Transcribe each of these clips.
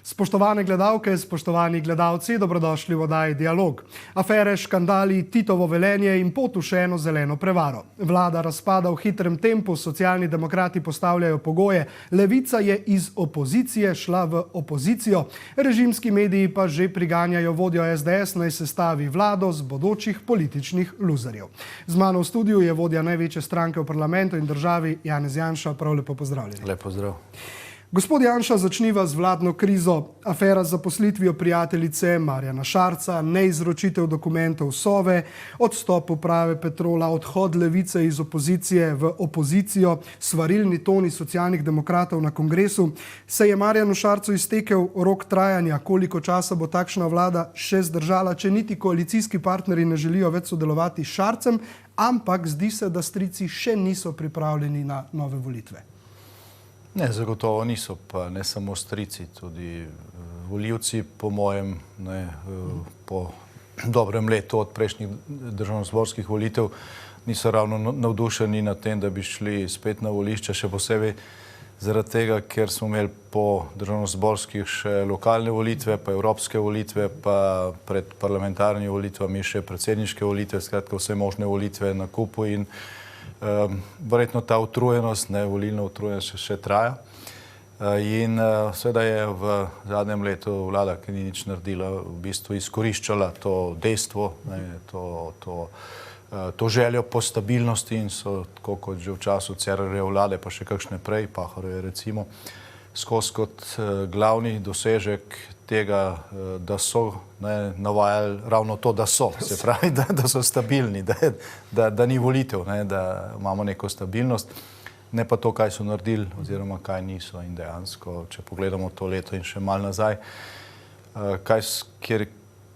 Spoštovane gledalke, spoštovani gledalci, dobrodošli v oddaji Dialog. Afere, škandali, Titovo Velenje in pot v še eno zeleno prevaro. Vlada razpada v hitrem tempu, socialni demokrati postavljajo pogoje, levica je iz opozicije šla v opozicijo, režimski mediji pa že priganjajo vodjo SDS naj sestavi vlado z bodočih političnih luzerjev. Z mano v studiu je vodja največje stranke v parlamentu in državi Janez Janša. Prav lepo pozdravljeni. Lep pozdrav. Gospod Janša, začniva z vladno krizo. Afera z zaposlitvijo prijateljice Marjana Šarca, neizročitev dokumentov Sove, odstop uprave Petrola, odhod levice iz opozicije v opozicijo, svarilni toni socialnih demokratov na kongresu. Se je Marjanu Šarcu iztekel rok trajanja, koliko časa bo takšna vlada še zdržala, če niti koalicijski partnerji ne želijo več sodelovati s Šarcem, ampak zdi se, da strici še niso pripravljeni na nove volitve. Ne, zagotovo niso, pa ne samo strici, tudi volivci, po mojem, po dobrem letu od prejšnjih državnozborskih volitev, niso ravno navdušeni nad tem, da bi šli spet na volišča, še posebej zaradi tega, ker smo imeli po državnozborskih še lokalne volitve, pa evropske volitve, pa pred parlamentarnimi volitvami še predsedniške volitve, skratka vse možne volitve na kupu in verjetno ta utrujenost, volilna utrujenost še traja. In seveda je v zadnjem letu vlada, ki ni nič naredila, v bistvu izkoriščala to dejstvo, to željo po stabilnosti in so, tako kot že v času Cerarjeve vlade, pa še kakšne prej, Pahorjeve recimo, skozi kot glavni dosežek tega, da so navajali ravno to, da so, se pravi, da so stabilni, da ni volitev, da imamo neko stabilnost, ne pa to, kaj so naredili oziroma kaj niso in dejansko, če pogledamo to leto in še malo nazaj,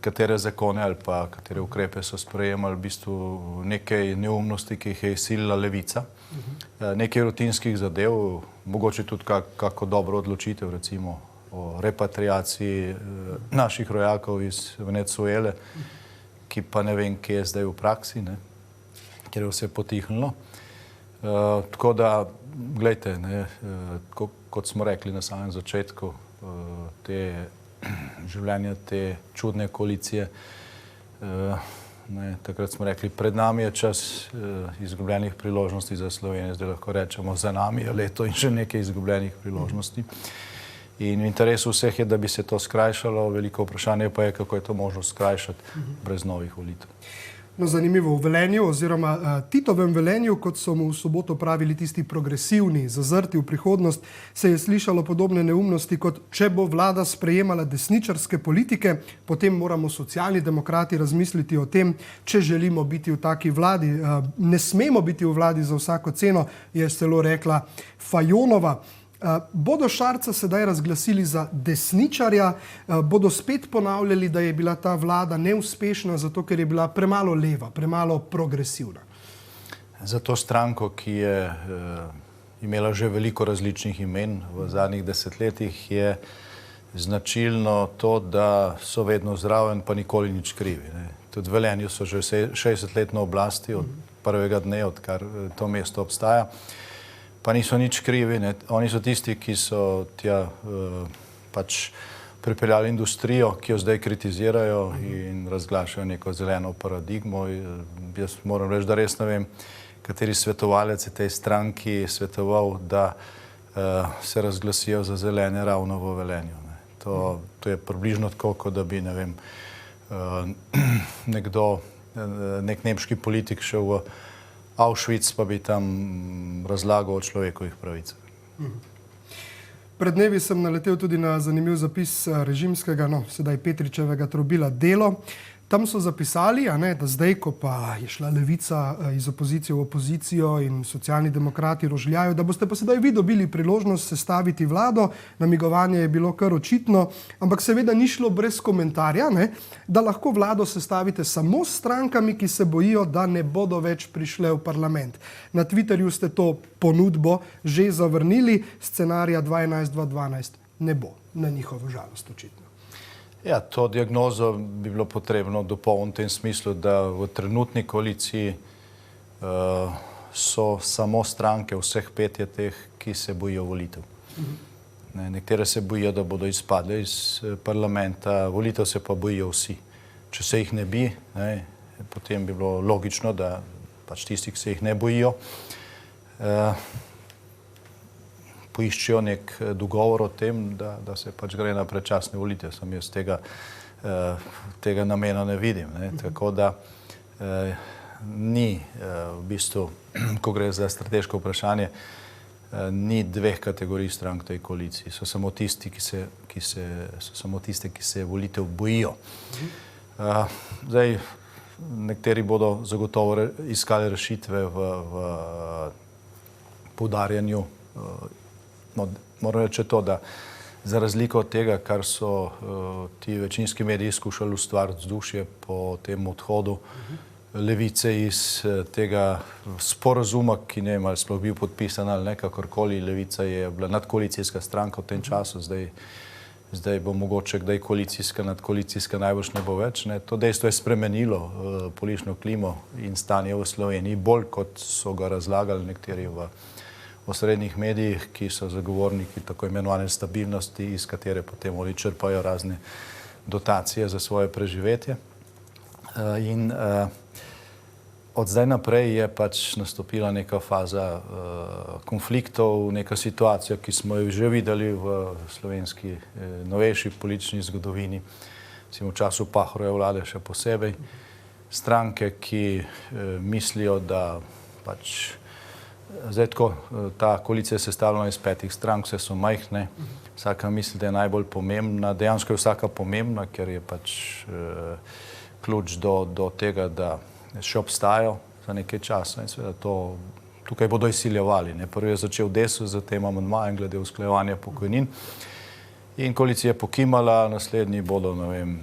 katere zakone ali pa katere ukrepe so sprejemali v bistvu nekaj neumnosti, ki jih je izsilila levica, nekaj rutinskih zadev, mogoče tudi kako dobro odločitev, recimo o repatriaciji naših rojakov iz Venezuele, ki pa ne vem, kje je zdaj v praksi, ker je vse potihnilo. Tako da, gledajte, kot smo rekli na samem začetku, življenja te čudne koalicije, takrat smo rekli, pred nami je čas izgubljenih priložnosti za Slovenijo, zdaj lahko rečemo, za nami je leto in še nekaj izgubljenih priložnosti. In v interesu vseh je, da bi se to skrajšalo, veliko vprašanje pa je, kako je to možno skrajšati brez novih volitev. No, zanimivo, v Velenju oziroma Titovem Velenju, kot so mu v soboto pravili tisti progresivni, zazrti v prihodnost, se je slišalo podobne neumnosti, kot če bo vlada sprejemala desničarske politike, potem moramo socialni demokrati razmisliti o tem, če želimo biti v taki vladi. Ne smemo biti v vladi za vsako ceno, je celo rekla Fajonova. Bodo Šarca sedaj razglasili za desničarja, bodo spet ponavljali, da je bila ta vlada neuspešna, zato ker je bila premalo leva, premalo progresivna. Za to stranko, ki je imela že veliko različnih imen v zadnjih desetletjih, je značilno to, da so vedno zraven, pa nikoli nič krivi. Tudi v Velenju so že 60 let na oblasti, od prvega dne, odkar to mesto obstaja. Pa niso nič krivi, oni so tisti, ki so tja pač pripeljali industrijo, ki jo zdaj kritizirajo in razglašajo neko zeleno paradigmo. Jaz moram reči, da res ne vem, kateri svetovalec je tej stranki svetoval, da se razglasijo za zelene ravno v Velenju. To je približno tako, kot da bi, ne vem, nek nemški politik šel v Auschwitz, pa bi tam razlagal o človekovih pravicah. Pred dnevi sem naletel tudi na zanimiv zapis režimskega, sedaj Petričevega trobila Delo. Tam so zapisali, da zdaj, ko pa je šla levica iz opozicije v opozicijo in socialni demokrati rožljajo, da boste pa sedaj vi dobili priložnost sestaviti vlado, namigovanje je bilo kar očitno, ampak seveda ni šlo brez komentarja, da lahko vlado sestavite samo s strankami, ki se bojijo, da ne bodo več prišle v parlament. Na Twitterju ste to ponudbo že zavrnili, scenarija 2011-2012 ne bo, na njihovo žalost očitno. Ja, to diagnozo bi bilo potrebno dopolniti v tem smislu, da v trenutni koaliciji so samo stranke, vseh 5 je teh, ki se bojijo volitev. Nekatere se bojijo, da bodo izpadle iz parlamenta, volitev se pa bojijo vsi. Če se jih ne bi, potem bi bilo logično, da pač tisti, ki se jih ne bojijo, poiščejo nek dogovor o tem, da se pač gre na predčasne volitve. Sam jaz tega namena ne vidim. Tako da ni v bistvu, ko gre za strateško vprašanje, ni dveh kategorij strank v tej koaliciji. So samo tisti, ki se volitev bojijo. Zdaj, nekateri bodo zagotovo iskali rešitve v poudarjanju. Moram reči to, da za razliko od tega, kar so ti večinski mediji skušali ustvariti vzdušje po tem odhodu Levice iz tega sporazuma, ki ne vem, ali sploh bil podpisan ali ne, kakorkoli. Levica je bila nadkoalicijska stranka v tem času, zdaj bo mogoče kdaj koalicijska, nadkoalicijska, najbrž ne bo več. To dejstvo je spremenilo politično klimo in stanje v Sloveniji bolj, kot so ga razlagali nekateri v osrednjih medijih, ki so zagovorniki tako imenovane stabilnosti, iz katere potem oni črpajo razne dotacije za svoje preživetje. In od zdaj naprej je pač nastopila neka faza konfliktov, neka situacija, ki smo jo že videli v slovenski novejši politični zgodovini, v času Pahorjeve vlade še posebej. Stranke, ki mislijo, da pač zdaj tako, ta koalicija je sestavljena iz 5 strank, vse so majhne, vsaka misli, da je najbolj pomembna. Dejansko je vsaka pomembna, ker je pač ključ do tega, da še obstajajo za nekaj časa in seveda tukaj bodo izsiljevali. Prvi je začel Desus z tem amandmajem glede usklajevanja pokojnin in koalicija je pokimala, naslednji bodo, ne vem,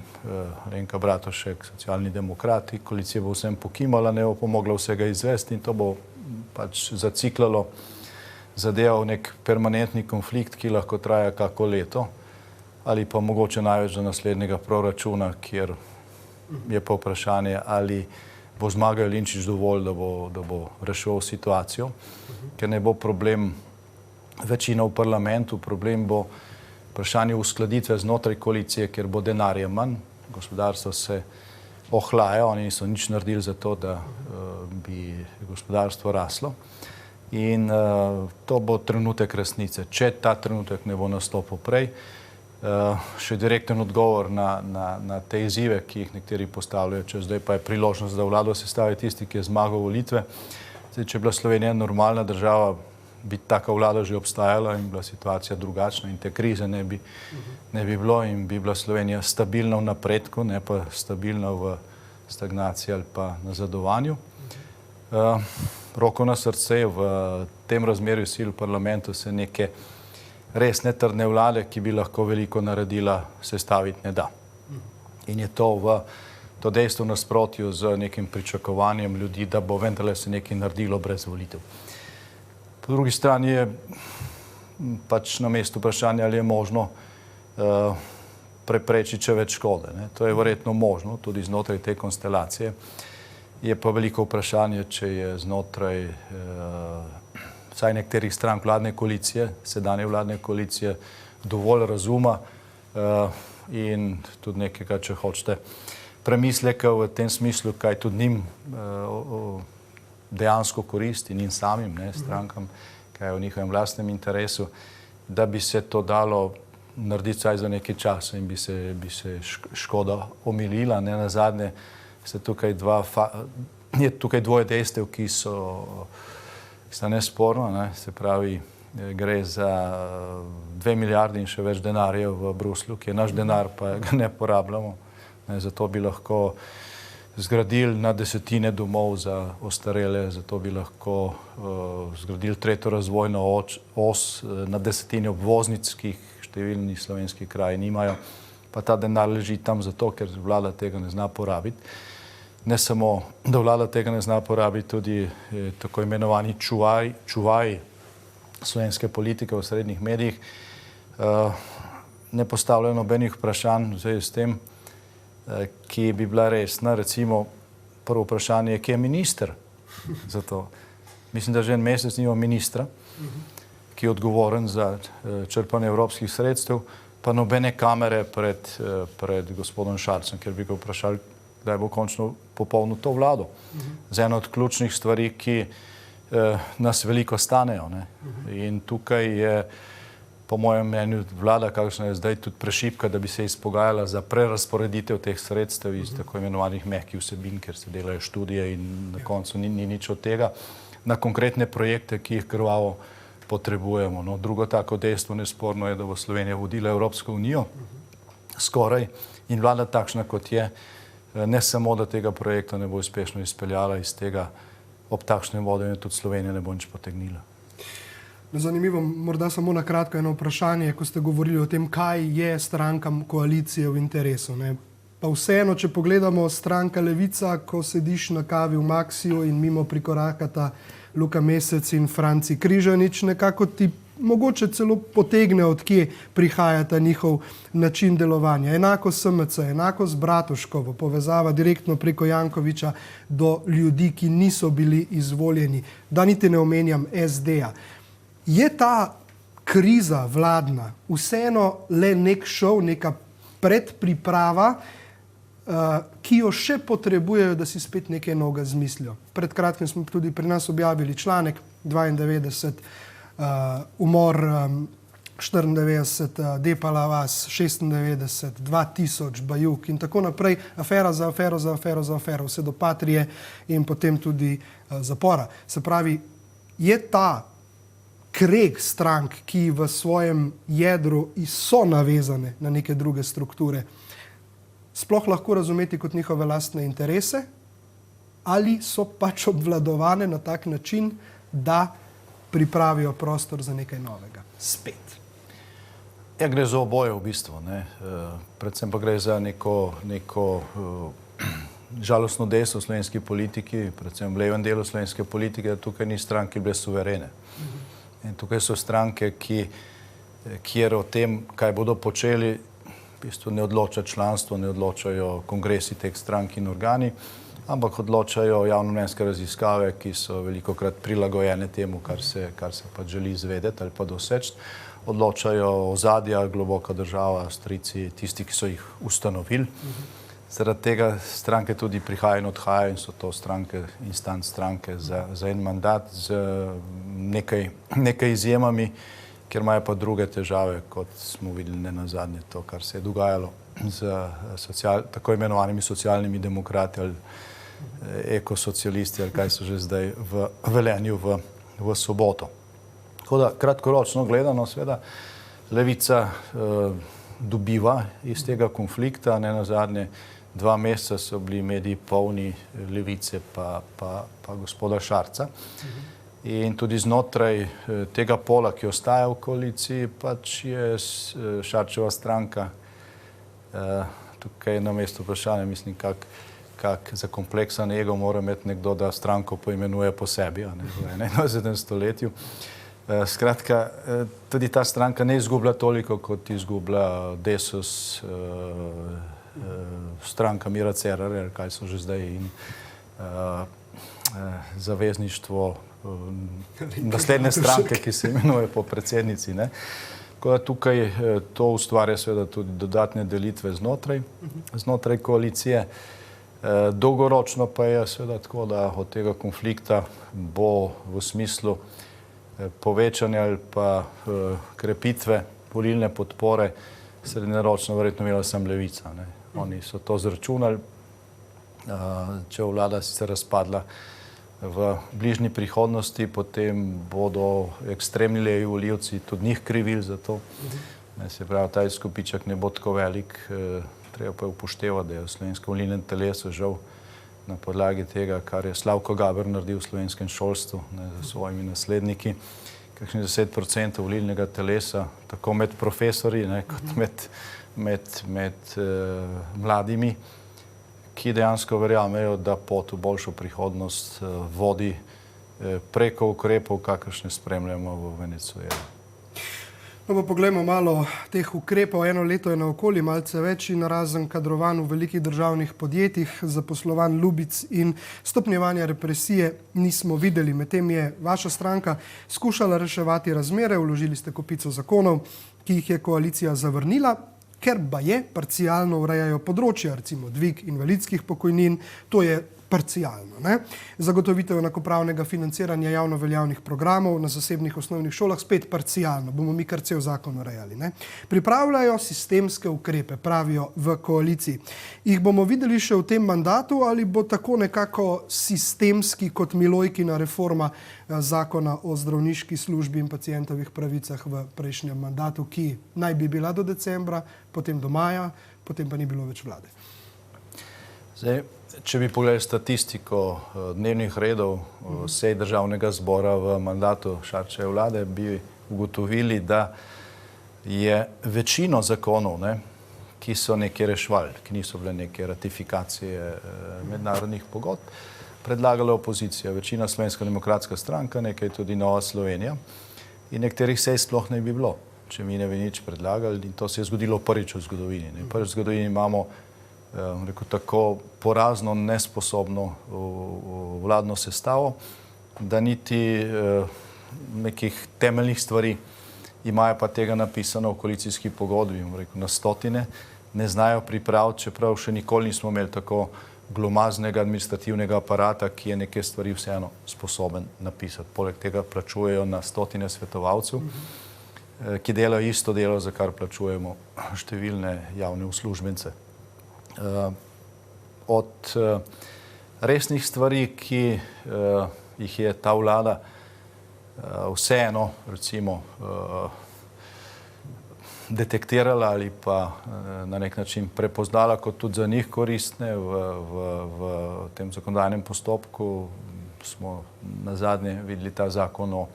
Alenka Bratušek, Socialni demokrati, koalicija bo vsem pokimala, ne bo pomogla vsega izvesti in to bo pač zaciklalo zadevo v nek permanentni konflikt, ki lahko traja kako leto ali pa mogoče največ do naslednjega proračuna, kjer je pa vprašanje, ali bo Zmago Jelinčič dovolj, da bo reševal situacijo, ker ne bo problem večina v parlamentu, problem bo vprašanje uskladitve znotraj koalicije, ker bo denarja manj, gospodarstvo se ohlaja, oni niso nič naredili za to, da bi gospodarstvo raslo. In to bo trenutek resnice. Če ta trenutek ne bo nastopil prej, še direkten odgovor na te izzive, ki jih nekateri postavljajo, če zdaj pa je priložnost, da vlado sestavi tisti, ki je zmagal volitve. Zdaj, če je bila Slovenija normalna država, bi taka vlada že obstajala in bila situacija drugačna in te krize ne bi bilo in bi bila Slovenija stabilna v napredku, ne pa stabilna v stagnaciji ali pa nazadovanju. Roko na srce, v tem razmerju sil v parlamentu se neke resne trdne vlade, ki bi lahko veliko naredila, sestaviti ne da. In je to dejstvo v nasprotju z nekim pričakovanjem ljudi, da bo vendarle se nekaj naredilo brez volitev. Po drugi strani je pač na mestu vprašanja, ali je možno preprečiti še več škode. To je verjetno možno, tudi znotraj te konstelacije. Je pa veliko vprašanje, če je znotraj vsaj nekaterih strank vladne koalicije, sedanje vladne koalicije, dovolj razuma in tudi nekega, če hočete, premisleka v tem smislu, kaj tudi njim dejansko koristi, njim samim, strankam, kaj je v njihovem vlastnem interesu, da bi se to dalo narediti vsaj za nekaj časa in bi se škoda omilila. Nenazadnje je tukaj dvoje dejstev, ki sta nesporno, se pravi, gre za 2 milijardi in še več denarja v Bruslju, ki je naš denar, pa ga ne porabljamo. Zato bi lahko zgradili na desetine domov za ostarele, zato bi lahko zgradili 3. razvojno os, na desetine obvoznic, ki jih številni slovenski kraji nimajo, pa ta denar leži tam zato, ker vlada tega ne zna porabiti. Ne samo, da vlada tega ne zna porabiti, tudi tako imenovani čuvaji slovenske politike v srednjih medijih ne postavljajo nobenih vprašanj v zvezi s tem, ki bi bila resna. Recimo, prvo vprašanje je, kje je minister za to. Mislim, da že en mesec nima ministra, ki je odgovoren za črpanje evropskih sredstev, pa nobene kamere pred gospodom Šarcem, ker bi ga vprašali, kdaj bo končno popolnil to vlado. Z eno od ključnih stvari, ki nas veliko stanejo. Ne? In tukaj je, po mojem mnenju, vlada, kakšna je zdaj, tudi prešibka, da bi se izpogajala za prerasporeditev teh sredstev iz tako imenovanih mehkih vsebin, ker se delajo študije in na koncu ni nič od tega, na konkretne projekte, ki jih krvavo potrebujemo. No, drugo tako dejstvo nesporno je, da bo Slovenija vodila Evropsko unijo skoraj in vlada takšna, kot je, ne samo, da tega projekta ne bo uspešno izpeljala, iz tega ob takšnem vodenju tudi Slovenija ne bo nič potegnila. Zanimivo, morda samo na kratko eno vprašanje, ko ste govorili o tem, kaj je strankam koalicije v interesu. Ne? Pa vseeno, če pogledamo stranka Levica, ko sediš na kavi v Maxiju in mimo prikorakata Luka Mesec in Franci Križanič, nekako ti mogoče celo potegne, odkje prihajata njihov način delovanja. Enako SMC, enako z Bratuškovo, povezava direktno preko Jankoviča do ljudi, ki niso bili izvoljeni, da niti ne omenjam SD-ja. Je ta kriza vladna vseeno le nek šov, neka predpriprava, ki jo še potrebujejo, da si spet nekaj novega zmislijo? Pred kratkim smo tudi pri nas objavili članek 92, umor 94, Depala vas 96, 2000, Bajuk in tako naprej, afera za afero, za afero, za afero, vse do Patrije in potem tudi zapora. Se pravi, je ta kreg strank, ki v svojem jedru so navezane na neke druge strukture, sploh lahko razumeti kot njihove lastne interese, ali so pač obvladovane na tak način, da pripravijo prostor za nekaj novega. Spet. Ja, gre za oboje v bistvu. Ne? Predvsem pa gre za neko žalostno dejstvo v slovenski politiki, predvsem v levem delu slovenske politike, da tukaj ni stranke bile suverene. In tukaj so stranke, kjer o tem, kaj bodo počeli, v bistvu ne odloča članstvo, ne odločajo kongresi teh strank in organi, ampak odločajo javnomnenjske raziskave, ki so velikokrat prilagojene temu, kar se pač želi izvedeti ali pa doseči. Odločajo ozadja, globoka država, strici, tisti, ki so jih ustanovili. Zaradi tega stranke tudi prihajajo in odhajajo in so to stranke, instant stranke za en mandat z nekaj izjemami, ker imajo pa druge težave, kot smo videli ne nazadnje to, kar se je dogajalo z tako imenovanimi socialnimi demokrati ali ekosocialisti ali kaj so že zdaj v Velenju v soboto. Tako da kratkoročno gledano, seveda, Levica dobiva iz tega konflikta, ne nazadnje 2 meseca so bili mediji polni Levice pa gospoda Šarca. In tudi znotraj tega pola, ki ostaja v koaliciji, pač je Šarčeva stranka tukaj na mestu vprašanja, mislim, kak za kompleksan ego mora imeti nekdo, da stranko poimenuje po sebi, v 21. stoletju. Skratka, tudi ta stranka ne izgublja toliko, kot izgublja Desus, stranka Mira Cerarja, kaj so že zdaj, in zavezništvo naslednje stranke, ki se imenuje po predsednici. Ne? Tako da tukaj to ustvarja seveda tudi dodatne delitve znotraj koalicije. Dolgoročno pa je seveda tako, da od tega konflikta bo v smislu povečanja ali pa krepitve volilne podpore srednjeročno verjetno imela sam Levica. Ne? Oni so to zračunali, če bo vlada sicer razpadla v bližnji prihodnosti, potem bodo ekstremni levi volivci tudi njih krivili za to. Se pravi, ta izkupiček ne bo tako velik, treba pa upoštevati, da je v slovenskem volilnem telesu žal na podlagi tega, kar je Slavko Gaber naredil v slovenskem šolstvu z svojimi nasledniki, kakšnih 10% volilnega telesa, tako med profesorji, kot med mladimi, ki dejansko verjamejo, da pot v boljšo prihodnost vodi preko ukrepov, kakršne spremljamo v Venezueli. No, pa poglejmo malo teh ukrepov. Eno leto je naokoli, malce več in razen kadrovanj v velikih državnih podjetjih, zaposlovanj Lubic in stopnjevanja represije nismo videli. Medtem je vaša stranka skušala reševati razmere, vložili ste kopico zakonov, ki jih je koalicija zavrnila, ker baje parcialno urejajo področja, recimo dvig invalidskih pokojnin, to je parcialno. Zagotovitev enakopravnega financiranja javno veljavnih programov na zasebnih osnovnih šolah, spet parcialno, bomo mi kar cel zakon urejali. Pripravljajo sistemske ukrepe, pravijo v koaliciji. Jih bomo videli še v tem mandatu ali bo tako nekako sistemski kot Milojkina reforma zakona o zdravniški službi in pacientovih pravicah v prejšnjem mandatu, ki naj bi bila do decembra, potem do maja, potem pa ni bilo več vlade. Zdaj, če bi pogledali statistiko dnevnih redov sej državnega zbora v mandatu Šarčeve vlade, bi ugotovili, da je večino zakonov, ki so nekaj reševali, ki niso bile neke ratifikacije mednarodnih pogodb, predlagala opozicija, večina Slovenska demokratska stranka, nekaj tudi Nova Slovenija in nekaterih sej sploh ne bi bilo, če mi ne bi nič predlagali, in to se je zgodilo prvič v zgodovini. Prvič v zgodovini imamo tako porazno nesposobno vladno sestavo, da niti nekih temeljnih stvari imajo pa tega napisano v koalicijski pogodbi, na stotine, ne znajo pripraviti, čeprav še nikoli nismo imeli tako glomaznega administrativnega aparata, ki je neke stvari vseeno sposoben napisati. Poleg tega plačujejo na stotine svetovalcev, ki delajo isto delo, za kar plačujemo številne javne uslužbence. Od resnih stvari, ki jih je ta vlada vseeno, recimo, detektirala ali pa na nek način prepoznala kot tudi za njih koristne v tem zakonodajnem postopku, smo nazadnje videli ta zakon o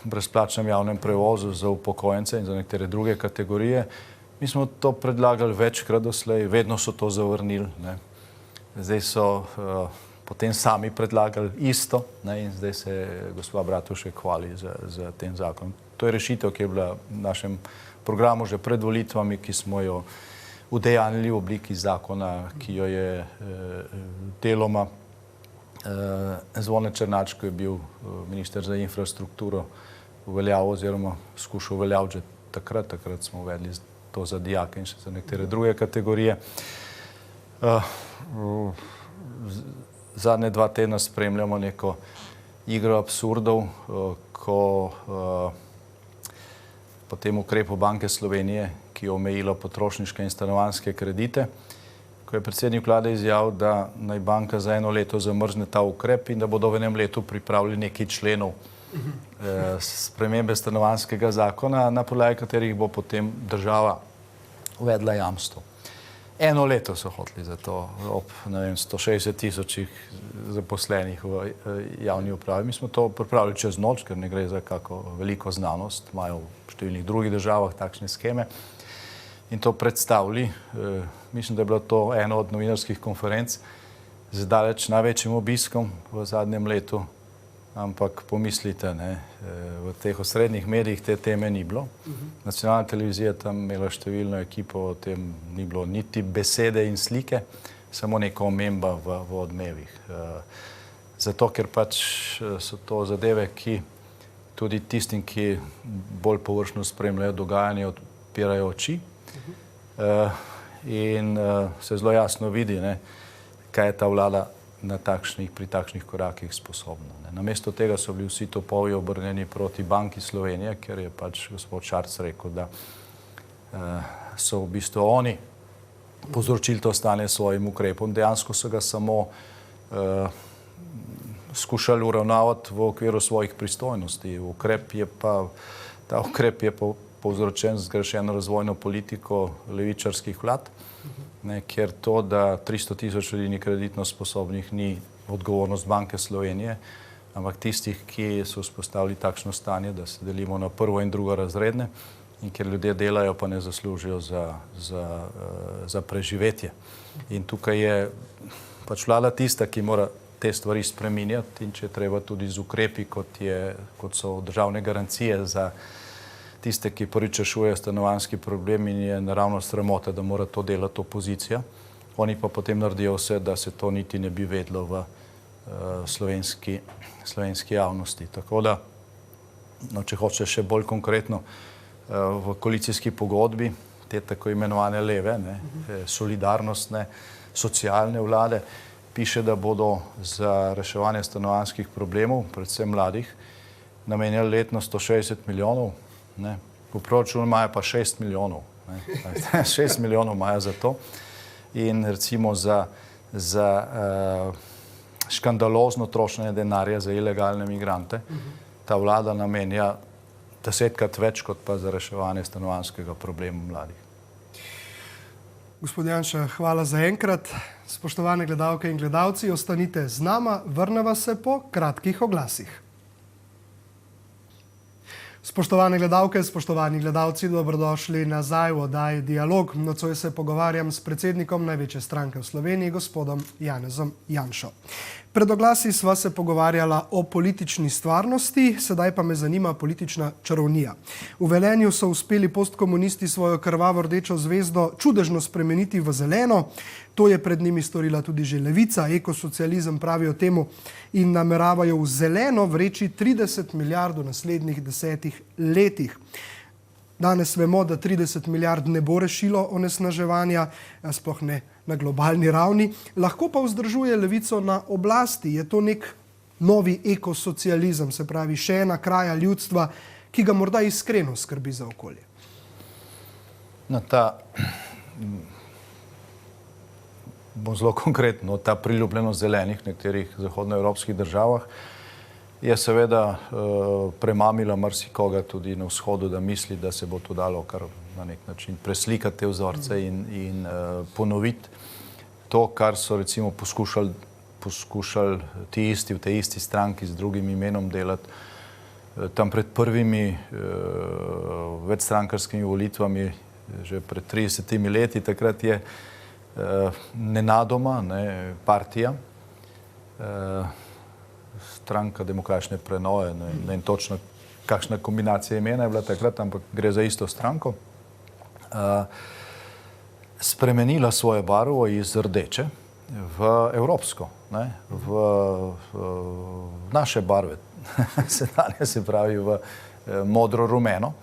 brezplačnem javnem prevozu za upokojence in za nekatere druge kategorije. Mi smo to predlagali večkrat doslej, vedno so to zavrnili. Zdaj so potem sami predlagali isto in zdaj se gospa Bratušek hvali za tem zakonom. To je rešitev, ki je bila v našem programu že pred volitvami, ki smo jo udejanjili v obliki zakona, ki jo je deloma Zvone Černač, ko je bil minister za infrastrukturo, uveljavil oziroma skušal uveljaviti že takrat smo uvedli to za dijake in še za nekatere druge kategorije. Zadnje 2 tedna spremljamo neko igro absurdov, ko po tem ukrepu Banke Slovenije, ki je omejilo potrošniške in stanovanjske kredite, ko je predsednik vlade izjavil, da naj banka za 1 leto zamrzne ta ukrep in da bodo v enem letu pripravili nekaj členov spremembe stanovanjskega zakona, na podlagi katerih bo potem država uvedla jamstvo. 1 leto so hoteli za to ob 160 tisočih zaposlenih v javni upravi. Mi smo to pripravili čez noč, ker ne gre za kako veliko znanost, imajo v številnih drugih državah takšne skeme in to predstavili. Mislim, da je bilo to ena od novinarskih konferenc z daleč največjim obiskom v zadnjem letu, ampak pomislite, v teh osrednjih medijih te teme ni bilo. Nacionalna televizija tam imela številno ekipo, o tem ni bilo niti besede in slike, samo neka omemba v odmevih. Zato, ker pač so to zadeve, ki tudi tistim, ki bolj površno spremljajo dogajanje, odpirajo oči in se zelo jasno vidi, kaj je ta vlada pri takšnih korakih sposobna. Namesto tega so bili vsi topovi obrnjeni proti Banki Slovenije, ker je pač gospod Šarec rekel, da so v bistvu oni povzročili to stanje s svojim ukrepom. Dejansko so ga samo skušali uravnavati v okviru svojih pristojnosti. Ta ukrep je povzročen z zgrešeno razvojno politiko levičarskih vlad, ker to, da 300 tisoč ljudi ni kreditno sposobnih, ni odgovornost Banke Slovenije, ampak tistih, ki so vzpostavili takšno stanje, da se delimo na prvo in drugo razredne in ker ljudje delajo, pa ne zaslužijo za preživetje. In tukaj je pač vlada tista, ki mora te stvari spreminjati in če treba tudi z ukrepi, kot so državne garancije za tiste, ki prvič rešujejo stanovanjski problem in je naravno sramota, da mora to delati opozicija. Oni pa potem naredijo vse, da se to niti ne bi vedlo v slovenski javnosti. Tako da, no, če hoče še bolj konkretno, v koalicijski pogodbi te tako imenovane leve, solidarnostne, socialne vlade, piše, da bodo za reševanje stanovanjskih problemov, predvsem mladih, namenjali letno 160 milijonov, v proračunu imajo pa 6 milijonov. 6 milijonov imajo za to in recimo za škandalozno trošenje denarja za ilegalne migrante ta vlada namenja 10-krat več kot pa za reševanje stanovanjskega problema mladih. Gospod Janša, hvala za enkrat. Spoštovane gledalke in gledalci, ostanite z nama, vrneva se po kratkih oglasih. Spoštovane gledalke, spoštovani gledalci, dobrodošli nazaj v oddaji Dialog. Nocoj se pogovarjam s predsednikom največje stranke v Sloveniji, gospodom Janezom Janšo. Pred oglasi sva se pogovarjala o politični stvarnosti, sedaj pa me zanima politična čarovnija. V Velenju so uspeli postkomunisti svojo krvavo rdečo zvezdo čudežno spremeniti v zeleno. To je pred njimi storila tudi že levica, ekosocializem pravijo temu, in nameravajo v zeleno vreči 30 milijard v naslednjih 10 letih. Danes vemo, da 30 milijard ne bo rešilo onesnaževanja, sploh ne na globalni ravni, lahko pa vzdržuje levico na oblasti. Je to nek novi ekosocializem, se pravi še ena kraja ljudstva, ki ga morda iskreno skrbi za okolje. Bom zelo konkretno, ta priljubljenost zelenih v nekaterih zahodnoevropskih državah je seveda premamila marsikoga tudi na vzhodu, da misli, da se bo to dalo kar na nek način preslikati te vzorce in ponoviti to, kar so recimo poskušali ti isti v tej isti stranki z drugim imenom delati tam pred prvimi večstrankarskimi volitvami že pred 30 leti. Takrat je nenadoma partija, stranka demokratične prenove, ne vem točno, kakšna kombinacija imena je bila takrat, ampak gre za isto stranko, spremenila svoje barvo iz rdeče v evropsko, v naše barve, se pravi v modro-rumeno.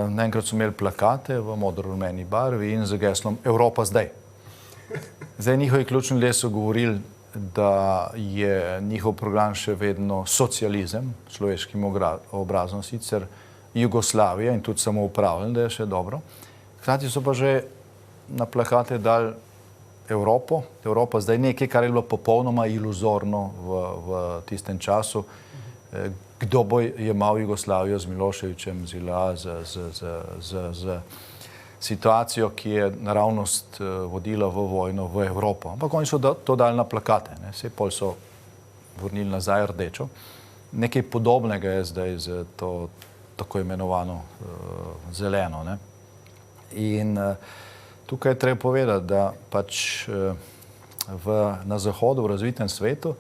Naenkrat so imeli plakate v modro-rumeni barvi in z geslom Evropa zdaj. Zdaj njihovi ključni ljudje so govorili, da je njihov program še vedno socializem, človeškim obrazom sicer Jugoslavija in tudi samoupravljanje, da je še dobro. Hkrati so pa že na plakate dali Evropo. Evropa zdaj nekaj, kar je bilo popolnoma iluzorno v tistem času. Kdo bo jemal Jugoslavijo z Miloševićem, z situacijo, ki je naravnost vodila v vojno v Evropo. Ampak oni so to dali na plakate. Vse pol so vrnili nazaj rdečo. Nekaj podobnega je zdaj z to tako imenovano zeleno. In tukaj je treba povedati, da pač na Zahodu, v razvitem svetu,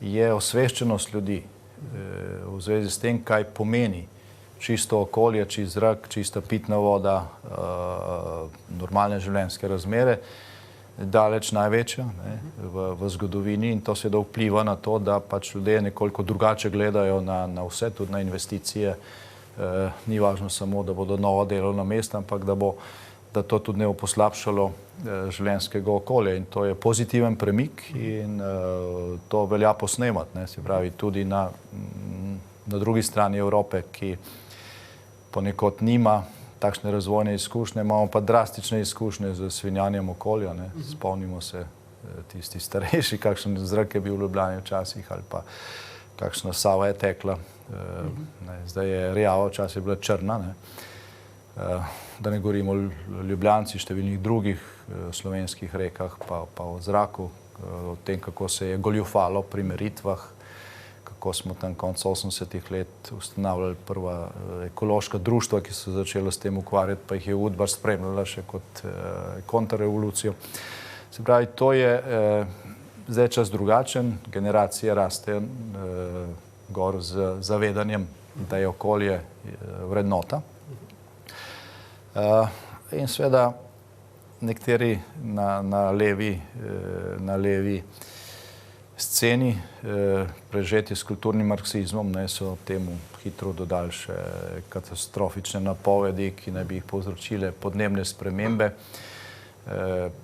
je osveščenost ljudi v zvezi s tem, kaj pomeni čisto okolje, čist zrak, čista pitna voda, normalne življenjske razmere, daleč največja v zgodovini, in to seveda vpliva na to, da pač ljudje nekoliko drugače gledajo na vse, tudi na investicije. Ni važno samo, da bodo nova delovna mesta, ampak da to tudi ne bo poslabšalo življenjskega okolja, in to je pozitiven premik in to velja posnemati, se pravi tudi na drugi strani Evrope, ki ponekod nima takšne razvojne izkušnje, imamo pa drastične izkušnje z svinjanjem okolja. Spomnimo se tisti starejši, kakšen zrak je bil v Ljubljani včasih ali pa kakšna Sava je tekla. Zdaj je rjava, včasih je bila črna. Da ne govorimo o Ljubljanci, številnih drugih slovenskih rekah, pa o zraku, o tem, kako se je goljufalo pri meritvah, kako smo tam konec 80-ih let ustanavljali prva ekološka društva, ki so začela s tem ukvarjati, pa jih je Udbar spremljala še kot kontrrevolucijo. Se pravi, to je zdaj čas drugačen, generacije rastejo gor z zavedanjem da je okolje vrednota. In seveda nekateri na levi sceni, prežeti s kulturnim marksizmom, so temu hitro dodali še katastrofične napovedi, ki naj bi jih povzročile podnebne spremembe.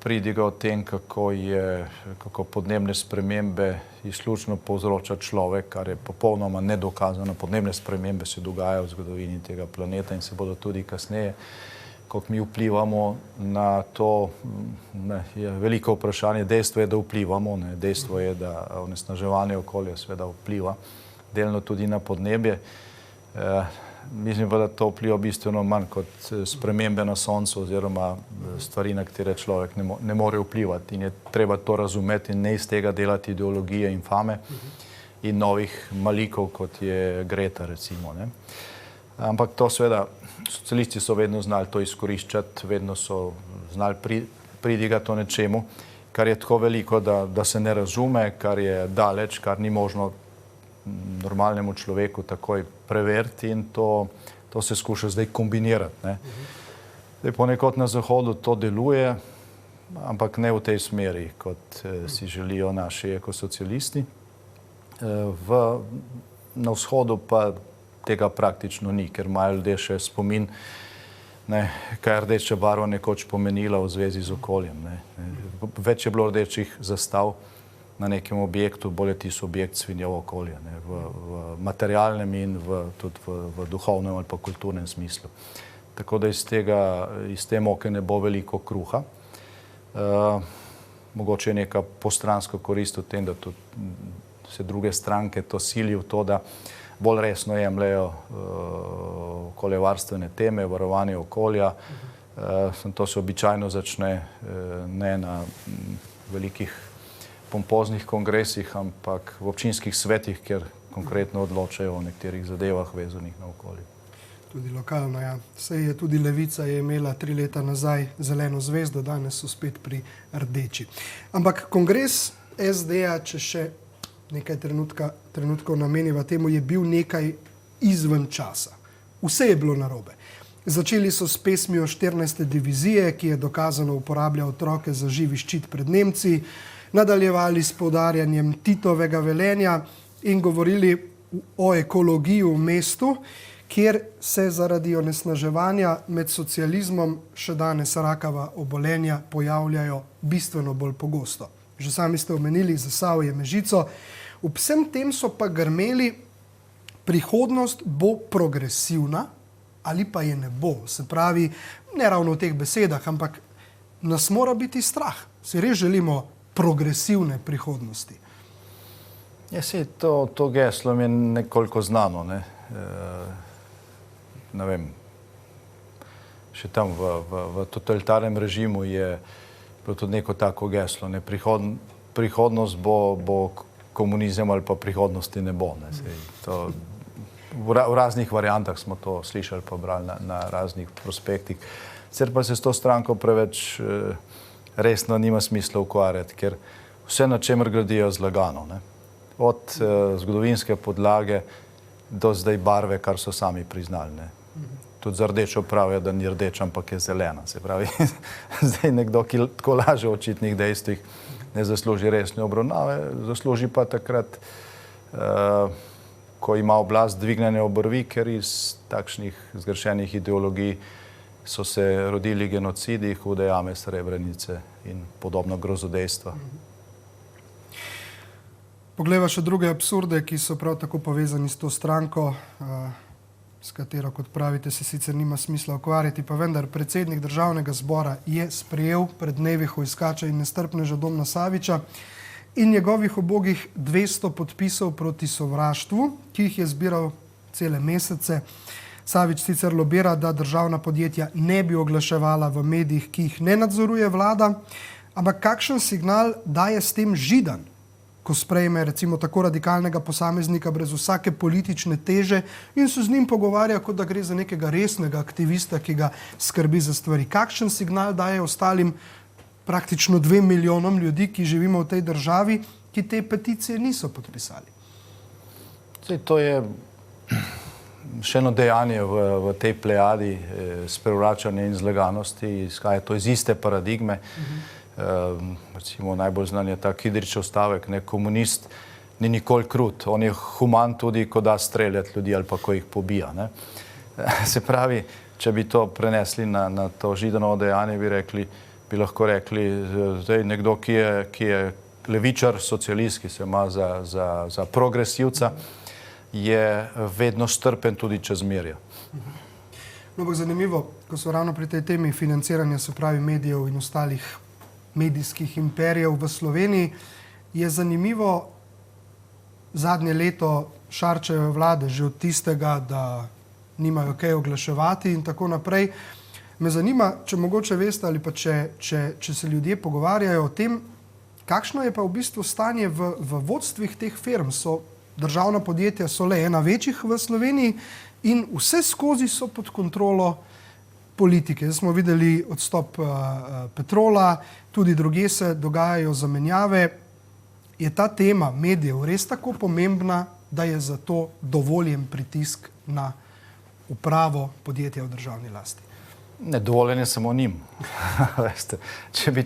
Pridiga o tem, kako podnebne spremembe izključno povzroča človek, kar je popolnoma nedokazano. Podnebne spremembe se dogajajo v zgodovini tega planeta in se bodo tudi kasneje. Kako mi vplivamo na to, je veliko vprašanje. Dejstvo je, da vplivamo. Dejstvo je, da onesnaževanje okolja seveda vpliva delno tudi na podnebje. Mislim pa, da to vpliva bistveno manj kot spremembe na soncu oziroma stvari, na katere človek ne more vplivati. In je treba to razumeti in ne iz tega delati ideologije infame in novih malikov, kot je Greta, recimo. Ampak to seveda, socialisti so vedno znali to izkoriščati, vedno so znali pridigati o nečemu, kar je tako veliko, da se ne razume, kar je daleč, kar ni možno normalnemu človeku takoj preveriti in to se skuša zdaj kombinirati. Zdaj ponekod na Zahodu to deluje, ampak ne v tej smeri, kot si želijo naši ekosocialisti. Na vzhodu pa tega praktično ni, ker imajo ljudje še spomin, kaj je rdeča barva nekoč pomenila v zvezi z okoljem. Več je bilo rdečih zastav na nekem objektu, bolje tisti objekt svinjavo okolje, v materialnem in tudi v duhovnem ali pa kulturnem smislu. Tako da iz te moke ne bo veliko kruha. Mogoče je neka postranska korist v tem, da tudi se druge stranke to silijo v to, da bolj resno jemljajo okoljevarstvene teme, varovanje okolja. To se običajno začne ne na velikih pompoznih kongresih, ampak v občinskih svetih, kjer konkretno odločajo o nekaterih zadevah vezanih na okolje. Tudi lokalno, ja. Saj je tudi Levica je imela 3 leta nazaj zeleno zvezdo, danes so spet pri rdeči. Ampak kongres SD-ja, če še nekaj trenutkov nameniva temu, je bil nekaj izven časa. Vse je bilo narobe. Začeli so s pesmijo 14. divizije, ki je dokazano uporablja otroke za živi ščit pred Nemci, nadaljevali s poudarjanjem Titovega velenja in govorili o ekologiji v mestu, kjer se zaradi onesnaževanja med socializmom še danes rakava obolenja pojavljajo bistveno bolj pogosto. Že sami ste omenili Zasavje, Mežico. V vsem tem so pa grmeli, prihodnost bo progresivna ali pa je ne bo. Se pravi, ne ravno v teh besedah, ampak nas mora biti strah. Si res želimo progresivne prihodnosti. Ja, to geslo mi je nekoliko znano. Ne vem, še tam v totalitarnem režimu je bilo tudi neko tako geslo. Prihodnost bo komunizem ali pa prihodnosti ne bo. V raznih variantah smo to slišali pa brali na raznih prospektih. Sicer pa se s to stranko preveč resno nima smisla ukvarjati, ker vse, na čemer gradijo, zlagano. Od zgodovinske podlage do zdaj barve, kar so sami priznali. Tudi za rdečo pravijo, da ni rdeča, ampak je zelena. Se pravi, zdaj nekdo, ki tako laže o očitnih dejstvih, ne zasluži resne obravnave, zasluži pa takrat, ko ima oblast dvignjene obrvi, ker iz takšnih zgrešenih ideologij so se rodili genocidi, hude jame, Srebrenice in podobno grozodejstva. Poglejva še druge absurde, ki so prav tako povezani s to stranko, s katero, kot pravite, se sicer nima smisla ukvarjati, pa vendar predsednik Državnega zbora je sprejel pred dnevi hujskača in nestrpneža Domna Saviča in njegovih ubogih 200 podpisov proti sovraštvu, ki jih je zbiral cele mesece. Savič sicer lobira, da državna podjetja ne bi oglaševala v medijih, ki jih ne nadzoruje vlada, ampak kakšen signal daje s tem Židan, ko sprejme recimo tako radikalnega posameznika brez vsake politične teže in se z njim pogovarja, kot da gre za nekega resnega aktivista, ki ga skrbi za stvari. Kakšen signal daje ostalim praktično 2 milijonom ljudi, ki živimo v tej državi, ki te peticije niso podpisali? To je še eno dejanje v tej plejadi sprevračanja in zlaganosti, izhaja to iz iste paradigme. Recimo najbolj znan je ta Kidričev stavek, ne, komunist ni nikoli krut, on je human tudi, ko da streljati ljudi ali pa ko jih pobija. Ne. Se pravi, če bi to prenesli na to Židanovo dejanje, bi lahko rekli, zdaj nekdo, ki je levičar, socialist, ki se ima za progresivca, je vedno strpen tudi čez merja. No, bo zanimivo, ko so ravno pri tej temi financiranja, se pravi medijev in ostalih medijskih imperijev v Sloveniji, je zanimivo zadnje leto Šarčeve vlade, že od tistega, da nimajo kaj oglaševati in tako naprej. Me zanima, če mogoče veste ali pa če se ljudje pogovarjajo o tem, kakšno je pa v bistvu stanje v vodstvih teh firm. Državna podjetja so le ena večjih v Sloveniji in vse skozi so pod kontrolo politike. Zdaj smo videli odstop Petrola, tudi drugje se dogajajo zamenjave. Je ta tema medijev res tako pomembna, da je zato dovoljen pritisk na upravo podjetja v državni lasti? Ne, dovoljen je samo njim. Veste, če bi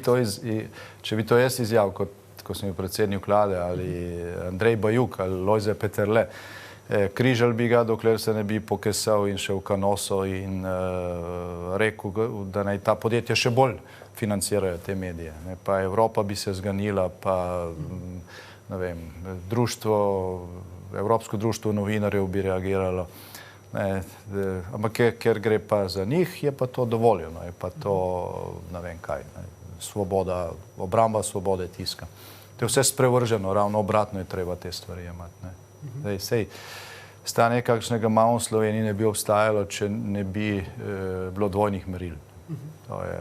to jaz izjavil, ko sem bil predsednik vlade, ali Andrej Bajuk, ali Lojze Peterle, križal bi ga, dokler se ne bi pokesal in šel v kanoso in rekel, da naj ta podjetja še bolj financirajo te medije. Ne, pa Evropa bi se zganila, pa ne vem, Evropsko društvo novinarjev bi reagiralo. Ne, ampak ker gre pa za njih, je pa to dovoljeno, je pa to ne vem kaj, ne, svoboda, obramba svobode tiska. To je vse sprevrženo, ravno obratno je treba te stvari imati. Ne. Zdaj, sej, stanje kakšnega malo v Sloveniji ne bi obstajalo, če ne bi bilo dvojnih meril. To je,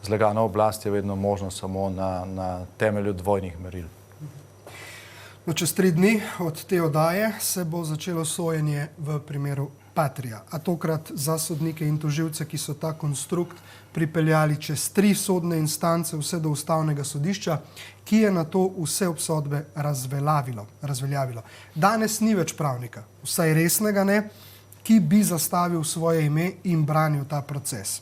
zlagana oblast je vedno možno samo na temelju dvojnih meril. No, čez 3 dni od te oddaje se bo začelo sojenje v primeru Patria, a tokrat za sodnike in tožilce, ki so ta konstrukt pripeljali čez 3 sodne instance vse do Ustavnega sodišča, ki je na to vse obsodbe razveljavilo. Danes ni več pravnika, vsaj resnega ne, ki bi zastavil svoje ime in branil ta proces.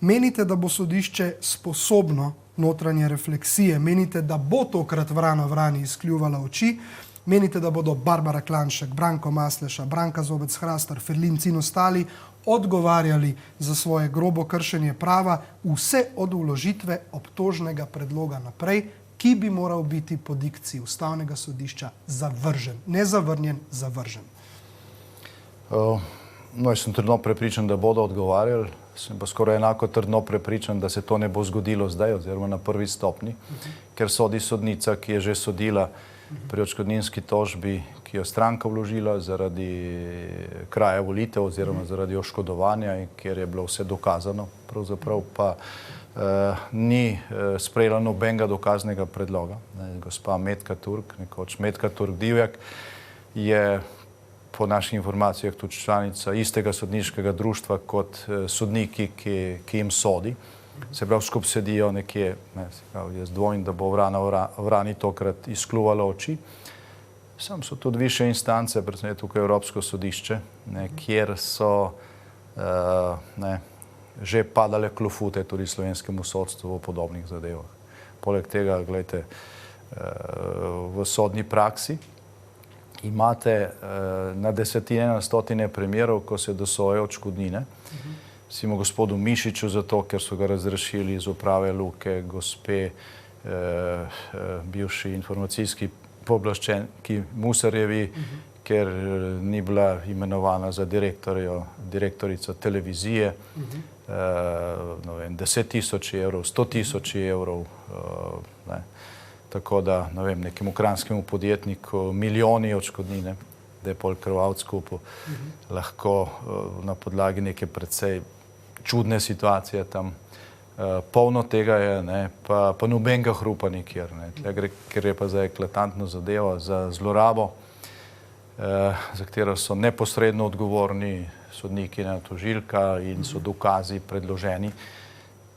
Menite, da bo sodišče sposobno notranje refleksije? Menite, da bo tokrat vrana vrani izkljuvala oči? Menite, da bodo Barbara Klanšek, Branko Masleša, Branka Zobec-Hrastar, Ferlinc in ostali odgovarjali za svoje grobo kršenje prava, vse od vložitve obtožnega predloga naprej, ki bi moral biti po dikciji Ustavnega sodišča zavržen? Ne zavrnjen, zavržen. No, jaz sem trdno prepričan, da bodo odgovarjali. Sem pa skoraj enako trdno prepričan, da se to ne bo zgodilo zdaj oziroma na prvi stopnji, ker sodi sodnica, ki je že sodila pri odškodninski tožbi, ki jo stranka vložila zaradi kraja volitev oziroma zaradi oškodovanja in kjer je bilo vse dokazano, pravzaprav pa ni sprejela nobenega dokaznega predloga. Gospa Metka Turk, nekoč Metka Turk Divjak, je po naših informacijah tudi članica istega sodniškega društva kot sodniki, ki jim sodi. Se pravi, skupaj sedijo nekje, jaz dvomim, da bo vrani tokrat izkljuvalo oči. Sam so tudi više instance, predvsem tukaj Evropsko sodišče, kjer so že padale klofute tudi slovenskemu sodstvu v podobnih zadevah. Poleg tega, gledajte, v sodni praksi imate na desetine, na stotine primerov, ko se dosojajo odškodnine. Recimo gospodu Mišiču zato, ker so ga razrešili iz uprave Luke, gospe bivši informacijski pooblaščenki Musarjevi, ker ni bila imenovana za direktorico televizije, 10.000 evrov, 100.000 evrov, tako da, ne vem, nekemu kranjskemu podjetniku milijoni odškodnine, da je pol krvavc kupil, lahko na podlagi neke precej čudne situacije tam. Polno tega je, pa nobenega hrupa nikjer. Ker je pa za eklatantno zadevo, za zlorabo, za katero so neposredno odgovorni sodniki, tožilka in so dokazi predloženi.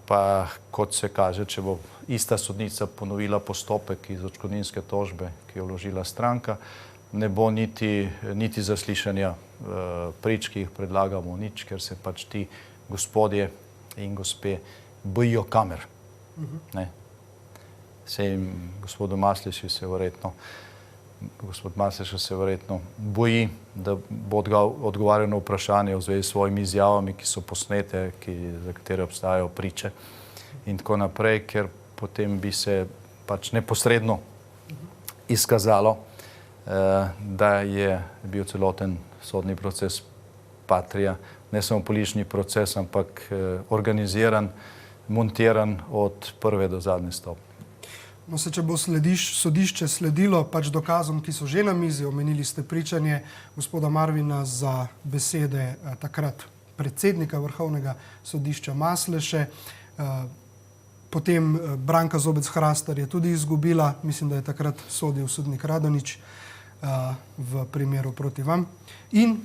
Pa kot se kaže, če bo ista sodnica ponovila postopek iz odškodninske tožbe, ki je vložila stranka, ne bo niti zaslišanja prič, ki jih predlagamo, nič, ker se pač ti gospodje in gospe bojijo kamer. Ne? Sej gospod Masleša se verjetno boji, da bo odgovarjal na vprašanje v zvezi s svojimi izjavami, ki so posnete, za katere obstajajo priče in tako naprej, ker potem bi se pač neposredno izkazalo, da je bil celoten sodni proces Patria, ne samo politični proces, ampak organiziran, montiran od prve do zadnje stopnje. No, če bo sodišče sledilo pač dokazom, ki so že na mizi, omenili ste pričanje gospoda Marvina za besede takrat predsednika Vrhovnega sodišča Masleše, potem Branka Zobec-Hrastar je tudi izgubila, mislim, da je takrat sodil sodnik Radonič v primeru proti vam in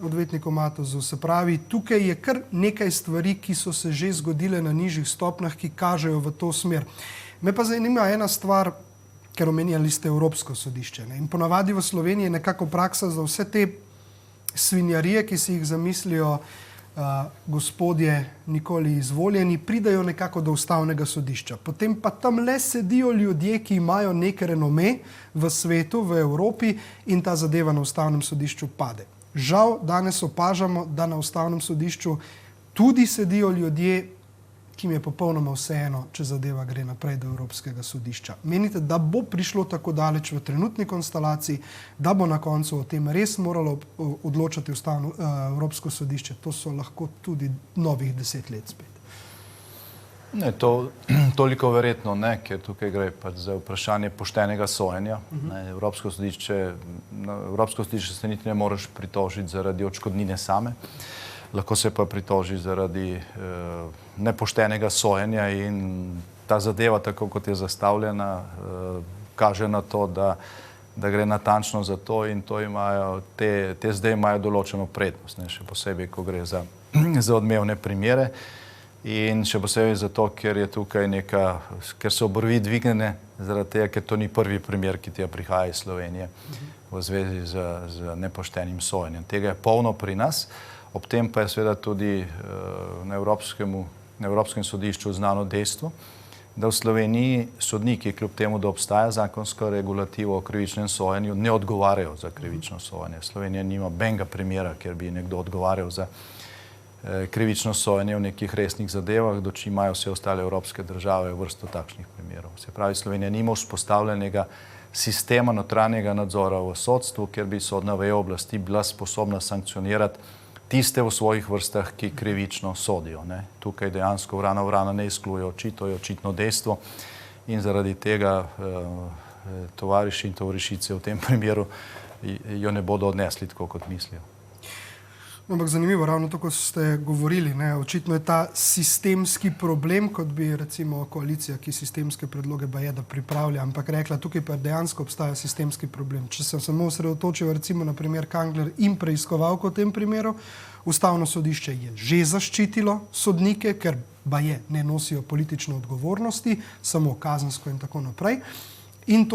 odvetniku Matozu. Se pravi, tukaj je kar nekaj stvari, ki so se že zgodile na nižjih stopnjah, ki kažejo v to smer. Me pa zanima ena stvar, ker omenjali ste Evropsko sodišče. Ne? In ponavadi v Sloveniji je nekako praksa za vse te svinjarije, ki si jih zamislijo gospodje nikoli izvoljeni, pridajo nekako do Ustavnega sodišča. Potem pa tam le sedijo ljudje, ki imajo nek renome v svetu, v Evropi in ta zadeva na Ustavnem sodišču pade. Žal, danes opažamo, da na Ustavnem sodišču tudi sedijo ljudje, ki mi je popolnoma vseeno, če zadeva gre naprej do Evropskega sodišča. Menite, da bo prišlo tako daleč v trenutni konstelaciji, da bo na koncu o tem res moralo odločati Evropsko sodišče? To so lahko tudi novih 10 let spet. Ne, to toliko verjetno ne, ker tukaj gre pač za vprašanje poštenega sojenja. Evropsko sodišče se niti ne moreš pritožiti zaradi odškodnine same. Lahko se pa pritoži zaradi nepoštenega sojenja in ta zadeva, tako kot je zastavljena, kaže na to, da gre natančno za to in to imajo, te zdaj imajo določeno prednost, ne, še posebej, ko gre za odmevne primere in še posebej zato, ker je tukaj ker so obrvi dvignjene, zaradi tega, ker to ni prvi primer, ki tja prihaja iz Slovenije v zvezi z nepoštenim sojenjem. Tega je polno pri nas. Ob tem pa je seveda tudi na Evropskem sodišču znano dejstvo, da v Sloveniji sodniki, kljub temu, da obstaja zakonska regulativa o krivičnem sojenju, ne odgovarjajo za krivično sojenje. Slovenija nima benga primera, kjer bi nekdo odgovarjal za krivično sojenje v nekih resnih zadevah, doči imajo vse ostale evropske države vrsto takšnih primerov. Se pravi, Slovenija nima vzpostavljenega sistema notranjega nadzora v sodstvu, kjer bi sodna veja oblasti bila sposobna sankcionirati tiste v svojih vrstah, ki krivično sodijo. Ne. Tukaj dejansko vrana ne izkljujejo, to je očitno dejstvo in zaradi tega tovariši in tovarišice v tem primeru jo ne bodo odnesli tako, kot mislijo. Ampak zanimivo, ravno to, ko ste govorili, ne, očitno je ta sistemski problem, kot bi recimo koalicija, ki sistemske predloge baje, da pripravlja, ampak rekla, tukaj pa dejansko obstaja sistemski problem. Če sem samo osredotočil recimo na primer Kangler in preiskovalko v tem primeru, Ustavno sodišče je že zaščitilo sodnike, ker baje ne nosijo politične odgovornosti, samo kazensko in tako naprej. In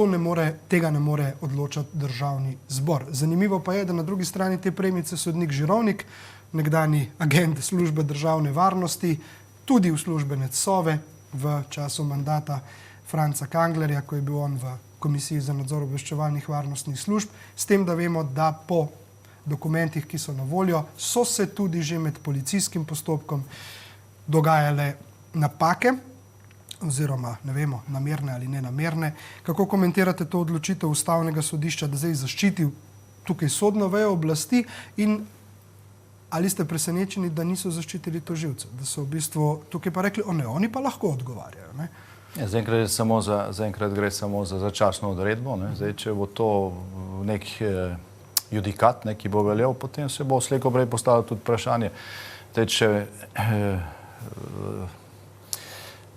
tega ne more odločati Državni zbor. Zanimivo pa je, da na drugi strani te premice sodnik Žirovnik, nekdani agent službe državne varnosti, tudi uslužbenec Sove v času mandata Franca Kanglerja, ko je bil on v Komisiji za nadzor obveščevalnih varnostnih služb, s tem, da vemo, da po dokumentih, ki so na voljo, so se tudi že med policijskim postopkom dogajale napake, oziroma ne vemo, namerne ali nenamerne. Kako komentirate to odločitev Ustavnega sodišča, da zdaj zaščitil tukaj sodno vejo oblasti in ali ste presenečeni, da niso zaščitili tožilcev, da so v bistvu tukaj pa rekli, oni pa lahko odgovarjajo, ne? Zaenkrat gre samo za začasno odredbo. Ne? Zdaj, če bo to nek judikat, ki bo veljal, potem se bo slej ko prej postavilo tudi vprašanje. Zdaj, če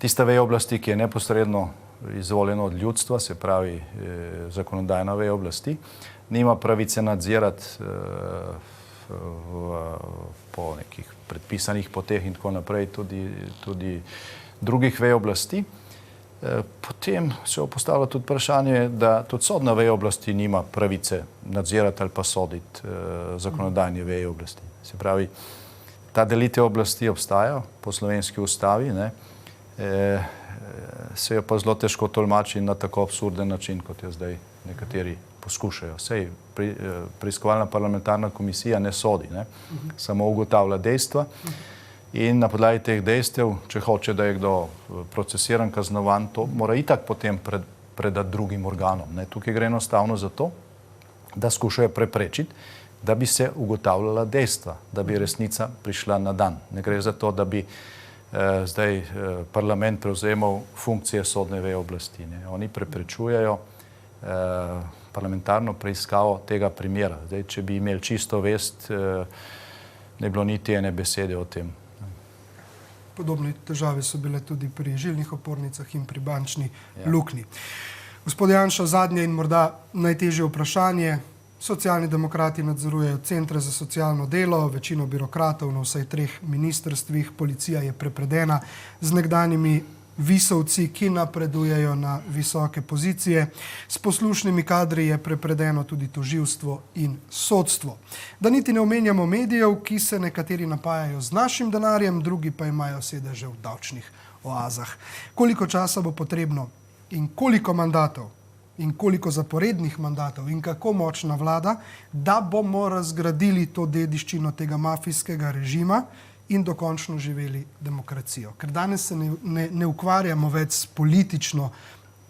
tista veja oblasti, ki je neposredno izvoljena od ljudstva, se pravi zakonodajna veja oblasti, nima pravice nadzirati po nekih predpisanih poteh in tako naprej tudi drugih vej oblasti, Potem se je postavilo tudi vprašanje, da tudi sodna veja oblasti nima pravice nadzirati ali pa soditi zakonodajne veje oblasti. Se pravi, ta delitev oblasti obstaja po slovenski ustavi, ne, se jo pa zelo težko tolmači na tako absurden način, kot je zdaj nekateri poskušajo. Sej preiskovalna parlamentarna komisija ne sodi, ne, samo ugotavlja dejstva in na podlagi teh dejstev, če hoče, da je kdo procesiran, kaznovan, to mora itak potem predati drugim organom. Ne. Tukaj gre enostavno za to, da skušajo preprečiti, da bi se ugotavljala dejstva, da bi resnica prišla na dan. Ne gre za to, da bi zdaj parlament prevzemal funkcije sodne veje oblasti. Ne. Oni preprečujejo parlamentarno preiskavo tega primera. Zdaj, če bi imeli čisto vest, ne bilo niti ene besede o tem. Podobne težave so bile tudi pri žilnih opornicah in pri bančni luknji. Gospod Janša, zadnje in morda najtežje vprašanje. Socialni demokrati nadzorujejo centre za socialno delo, večino birokratov na vsaj 3 ministrstvih, policija je prepredena z nekdanjimi visovci, ki napredujejo na visoke pozicije. S poslušnimi kadri je prepredeno tudi tožilstvo in sodstvo. Da niti ne omenjamo medijev, ki se nekateri napajajo z našim denarjem, drugi pa imajo sedeže v davčnih oazah. Koliko časa bo potrebno in koliko mandatov in koliko zaporednih mandatov in kako močna vlada, da bomo razgradili to dediščino tega mafijskega režima in dokončno živeli demokracijo. Ker danes se ne ukvarjamo več s politično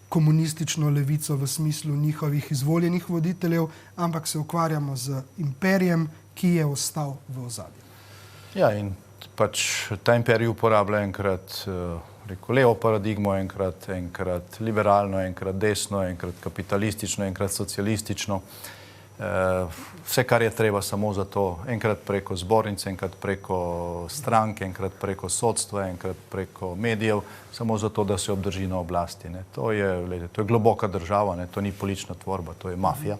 komunistično levico v smislu njihovih izvoljenih voditeljev, ampak se ukvarjamo z imperijem, ki je ostal v ozadju. Ja, in pač ta imperij uporablja enkrat levo paradigmo, enkrat liberalno, enkrat desno, enkrat kapitalistično, enkrat socialistično. Vse, kar je treba samo za to, enkrat preko zbornice, enkrat preko stranke, enkrat preko sodstva, enkrat preko medijev, samo zato, da se obdrži na oblasti. Ne. To je globoka država, ne. To ni politična tvorba, to je mafija.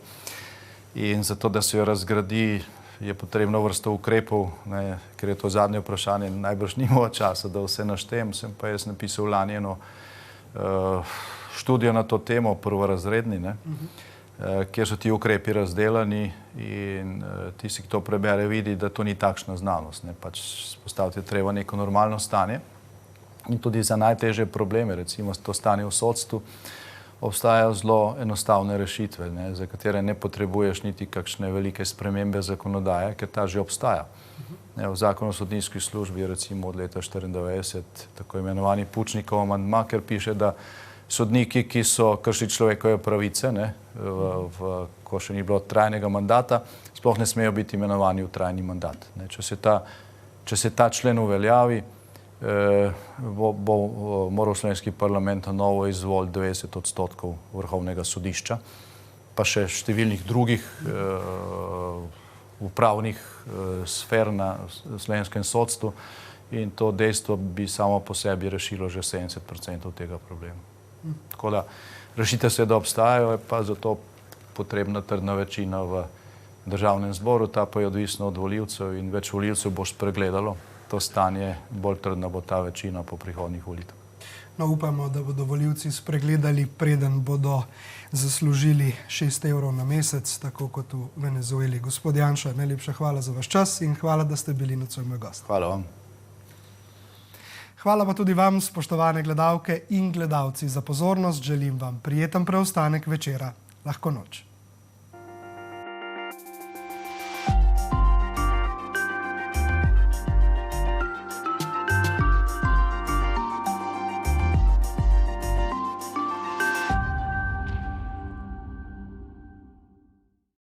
In zato, da se jo razgradi, je potrebno vrsto ukrepov, ne, ker je to zadnje vprašanje, najbrž nimamo časa, da vse naštejem. Sem pa jaz napisal lani eno študijo na to temo, prvorazredni, ne, kjer so ti ukrepi razdelani in tisti, ki to prebere, vidi, da to ni takšna znanost. Ne. Pač spostaviti treba neko normalno stanje in tudi za najtežje probleme, recimo to stanje v sodstvu, obstajajo zelo enostavne rešitve, ne, za katere ne potrebuješ niti kakšne velike spremembe zakonodaje, ker ta že obstaja. Ne, v zakonu o sodniški službi, recimo od leta 1994, tako imenovani Pučnikov amandma, ker piše, da sodniki, ki so kršili človekove pravice, ne, ko še ni bilo trajnega mandata, sploh ne smejo biti imenovani v trajni mandat. Ne, če se ta člen uveljavi, bo moral slovenski parlament na novo izvoliti 90% vrhovnega sodišča, pa še številnih drugih upravnih sfer na slovenskem sodstvu in to dejstvo bi samo po sebi rešilo že 70% tega problema. Tako da rešitve seveda obstajajo, je pa zato potrebna trdna večina v državnem zboru, ta pa je odvisna od volivcev in več volivcev bo spregledalo to stanje, bolj trdna bo ta večina po prihodnjih volitev. No, upamo, da bodo volivci spregledali, preden bodo zaslužili 6 evrov na mesec, tako kot v Venezueli. Gospod Janša, najlepša hvala za vaš čas in hvala, da ste bili nocoj moj gost. Hvala vam. Hvala pa tudi vam, spoštovane gledalke in gledalci, za pozornost. Želim vam prijeten preostanek večera. Lahko noč.